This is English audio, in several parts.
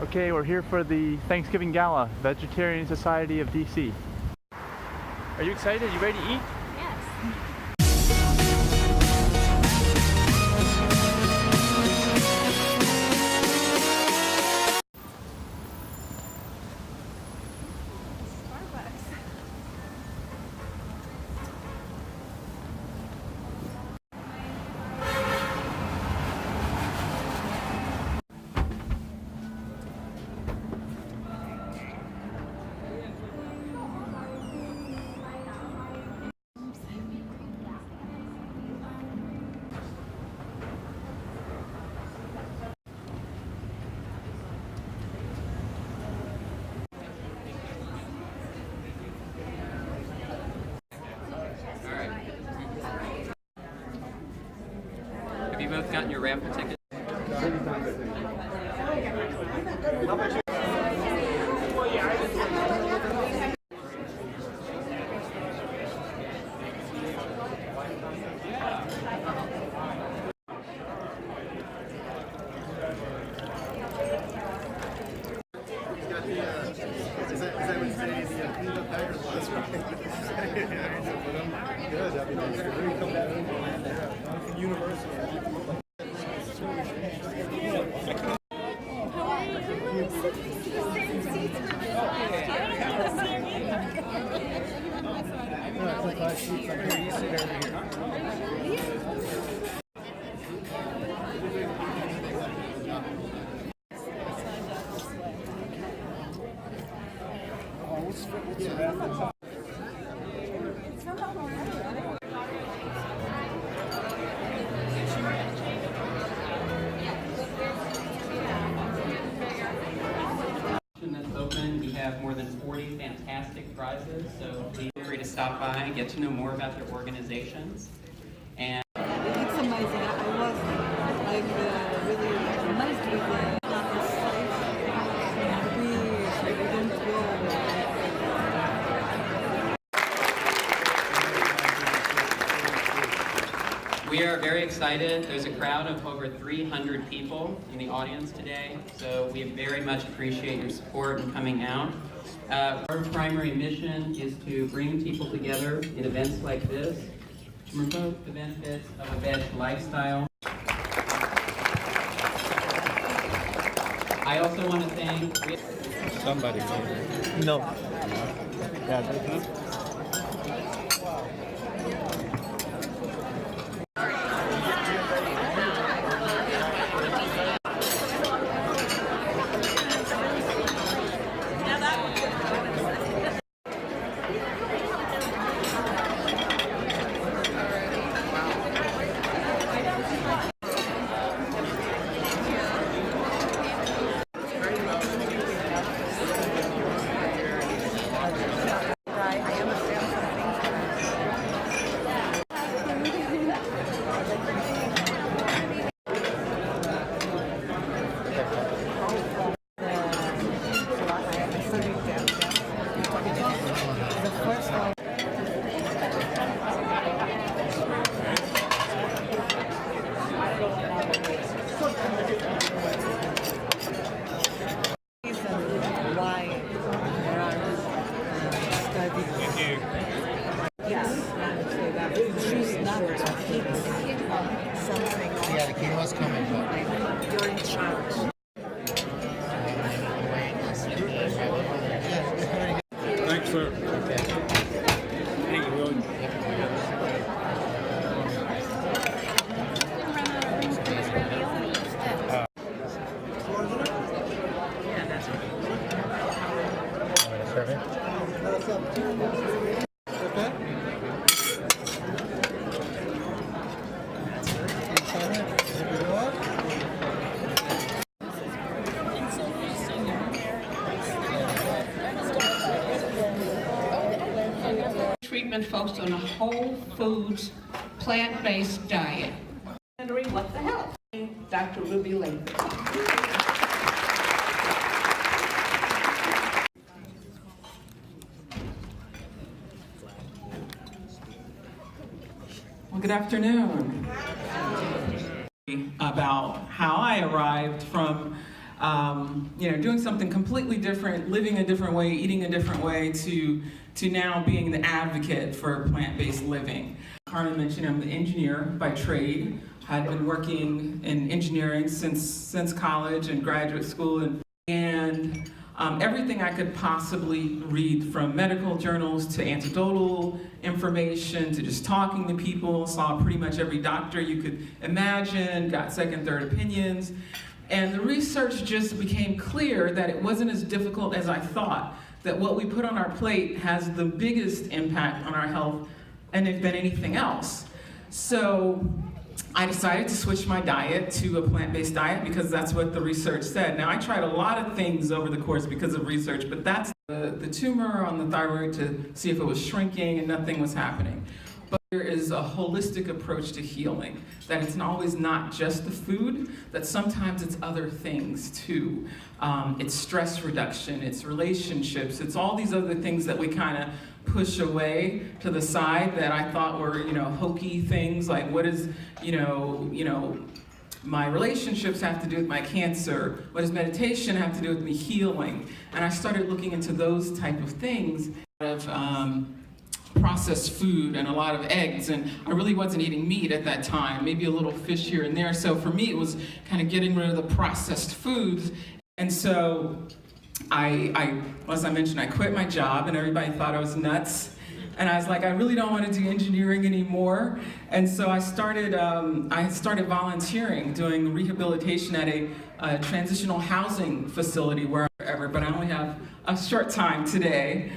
Okay, we're here for the Thanksgiving Gala, Vegetarian Society of DC. Are you excited? You ready to eat? Yes. Have you both gotten your raffle tickets? We have more than 40 fantastic prizes, so please feel free to stop by and get to know more about their organizations. And it's amazing. I was really amazed with the we are very excited. There's a crowd of over 300 people in the audience today, so we very much appreciate your support in coming out. Our primary mission is to bring people together in events like this to promote the benefits of a veg lifestyle. I also want to thank somebody. No. Yeah. Yeah, the chemo's coming, but you're in charge. Thanks, sir. Thank you, William. Treatment focused on a whole foods, plant-based diet. What the hell? Dr. Ruby Lane. Well, good afternoon. About how I arrived from you know, doing something completely different, living a different way, eating a different way, to now being the advocate for plant-based living. Carmen mentioned I'm the engineer by trade. I've been working in engineering since college and graduate school, and everything I could possibly read, from medical journals to anecdotal information to just talking to people. Saw pretty much every doctor you could imagine, got second, third opinions. And the research just became clear that it wasn't as difficult as I thought, that what we put on our plate has the biggest impact on our health than anything else. So I decided to switch my diet to a plant-based diet because that's what the research said. Now, I tried a lot of things over the course because of research, but that's the tumor on the thyroid to see if it was shrinking, and nothing was happening. But there is a holistic approach to healing, that it's always not just the food, that sometimes it's other things too. It's stress reduction, it's relationships, it's all these other things that we kind of push away to the side that I thought were, you know, hokey things, like what is, you know, my relationships have to do with my cancer? What does meditation have to do with me healing? And I started looking into those type of things. Processed food and a lot of eggs, and I really wasn't eating meat at that time, maybe a little fish here and there. So for me, it was kind of getting rid of the processed foods. And so as I mentioned, I quit my job, and everybody thought I was nuts. And I was like, I really don't want to do engineering anymore. And so I started volunteering, doing rehabilitation at a transitional housing facility wherever, but I only have a short time today.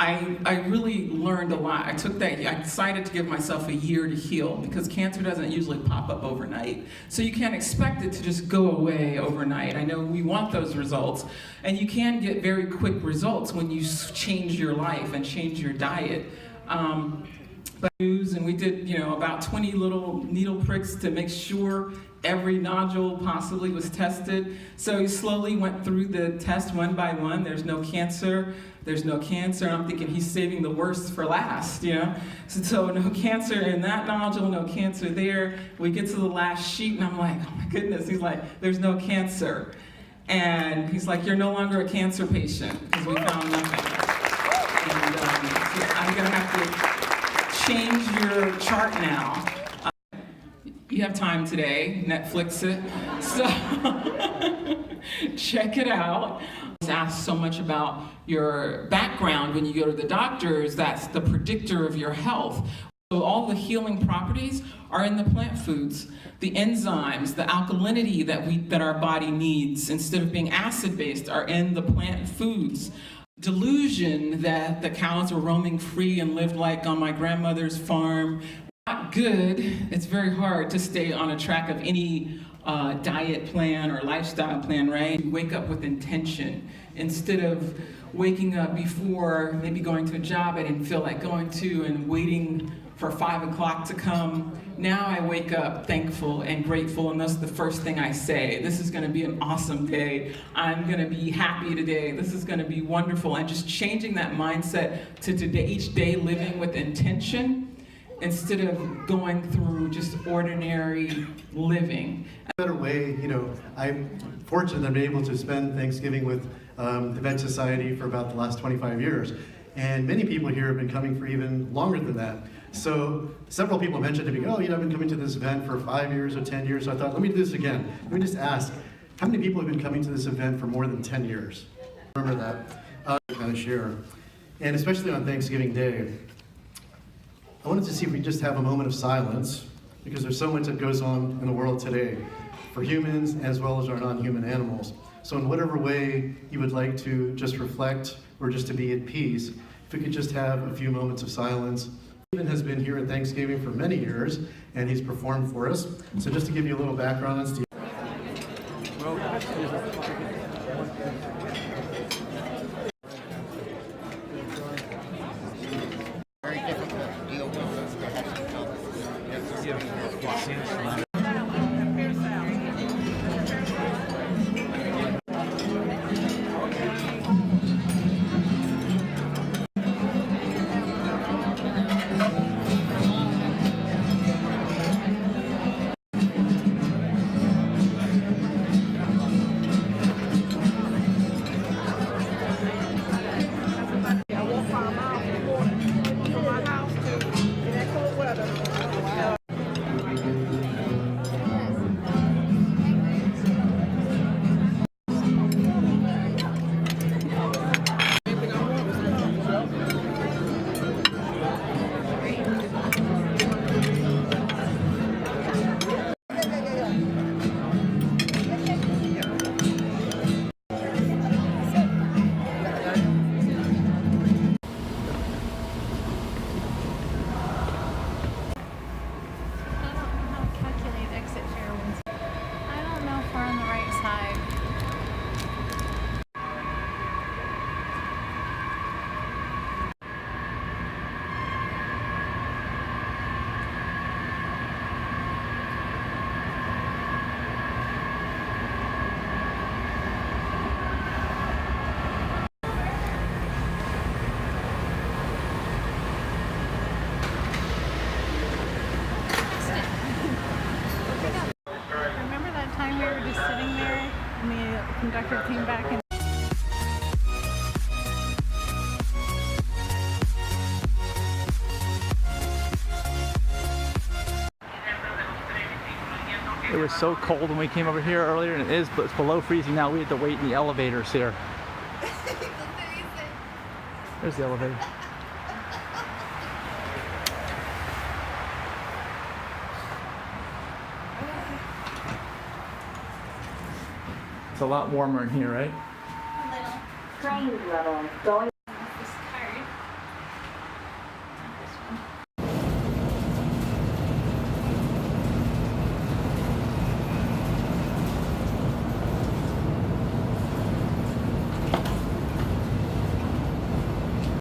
I really learned a lot. I decided to give myself a year to heal, because cancer doesn't usually pop up overnight. So you can't expect it to just go away overnight. I know we want those results, and you can get very quick results when you change your life and change your diet. And we did, you know, about 20 little needle pricks to make sure every nodule possibly was tested. So he slowly went through the test one by one. There's no cancer. There's no cancer. And I'm thinking he's saving the worst for last, you know? So no cancer in that nodule, no cancer there. We get to the last sheet, and I'm like, oh my goodness. He's like, there's no cancer. And he's like, you're no longer a cancer patient, because we found nothing. And so I'm going to have to change your chart now. You have time today, Netflix it, so check it out. I was asked so much about your background when you go to the doctors. That's the predictor of your health. So all the healing properties are in the plant foods. The enzymes, the alkalinity that our body needs, instead of being acid-based, are in the plant foods. Delusion that the cows were roaming free and lived like on my grandmother's farm. Not good. It's very hard to stay on a track of any diet plan or lifestyle plan, right? You wake up with intention instead of waking up before maybe going to a job I didn't feel like going to and waiting for 5 o'clock to come. Now I wake up thankful and grateful, and that's the first thing I say. This is going to be an awesome day. I'm going to be happy today. This is going to be wonderful. And just changing that mindset to today, each day living with intention, instead of going through just ordinary living. A better way, you know, I'm fortunate that I've been able to spend Thanksgiving with the Veg Society for about the last 25 years. And many people here have been coming for even longer than that. So several people mentioned to me, oh, you know, I've been coming to this event for 5 years or 10 years. So I thought, let me do this again. Let me just ask, how many people have been coming to this event for more than 10 years? Remember that, kind of share. And especially on Thanksgiving Day, I wanted to see if we just have a moment of silence, because there's so much that goes on in the world today for humans as well as our non-human animals. So in whatever way you would like to just reflect or just to be at peace, if we could just have a few moments of silence. Stephen has been here at Thanksgiving for many years, and he's performed for us. So just to give you a little background on Stephen. It was so cold when we came over here earlier, and it's below freezing now. We had to wait in the elevators here. There's the elevator. It's a lot warmer in here, right? Train level going.